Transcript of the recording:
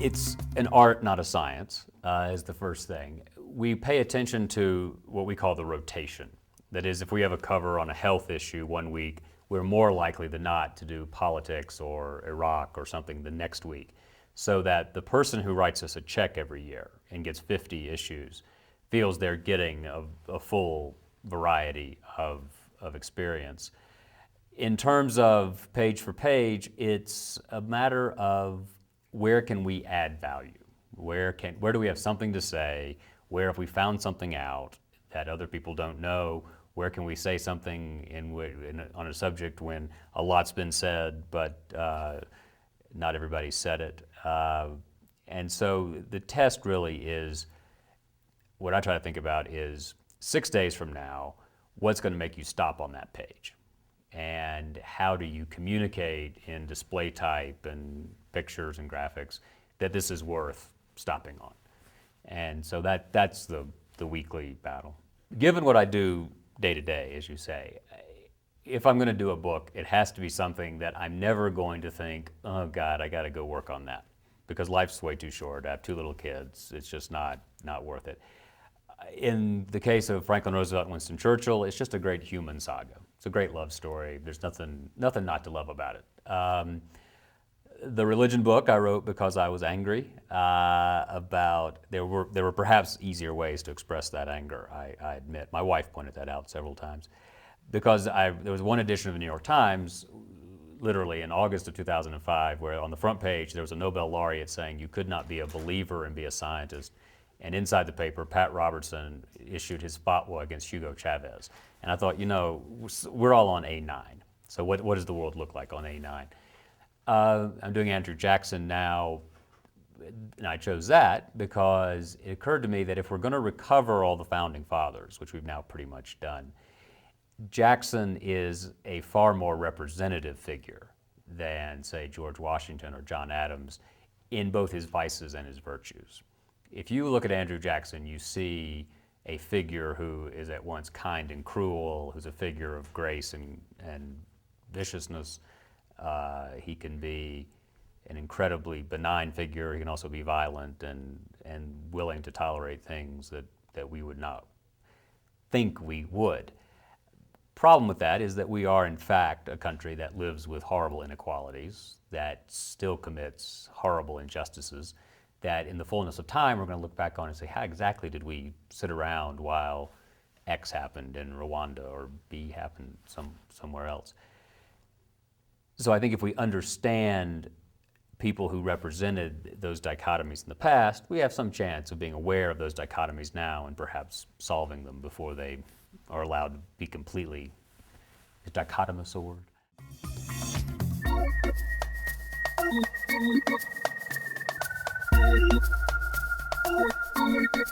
It's an art, not a science, is the first thing. We pay attention to what we call the rotation. That is, if we have a cover on a health issue one week, we're more likely than not to do politics or Iraq or something the next week, so that the person who writes us a check every year and gets 50 issues feels they're getting a full variety of experience. In terms of page for page, it's a matter of where can we add value? Where do we have something to say? Where have we found something out that other people don't know? Where can we say something on a subject when a lot's been said, but not everybody said it? And so the test really is, what I try to think about is 6 days from now, what's going to make you stop on that page? And how do you communicate in display type and pictures and graphics that this is worth stopping on? And so that's the weekly battle. Given what I do day to day, as you say, if I'm going to do a book, it has to be something that I'm never going to think, oh God, I got to go work on that, because life's way too short. I have 2 little kids. It's just not worth it. In the case of Franklin Roosevelt and Winston Churchill, it's just a great human saga. It's a great love story. There's nothing not to love about it. The religion book I wrote because I was angry about, there were perhaps easier ways to express that anger, I admit. My wife pointed that out several times. Because there was one edition of the New York Times, literally in August of 2005, where on the front page there was a Nobel laureate saying you could not be a believer and be a scientist. And inside the paper, Pat Robertson issued his fatwa against Hugo Chavez. And I thought, we're all on A9. So what does the world look like on A9? I'm doing Andrew Jackson now, and I chose that because it occurred to me that if we're going to recover all the founding fathers, which we've now pretty much done, Jackson is a far more representative figure than, say, George Washington or John Adams in both his vices and his virtues. If you look at Andrew Jackson, you see a figure who is at once kind and cruel, who's a figure of grace and viciousness. He can be an incredibly benign figure. He can also be violent and willing to tolerate things that we would not think we would. Problem with that is that we are, in fact, a country that lives with horrible inequalities, that still commits horrible injustices, that in the fullness of time we're going to look back on and say, how exactly did we sit around while X happened in Rwanda or B happened somewhere else? So I think if we understand people who represented those dichotomies in the past, we have some chance of being aware of those dichotomies now and perhaps solving them before they are allowed to be completely, is dichotomous a word? Thank you.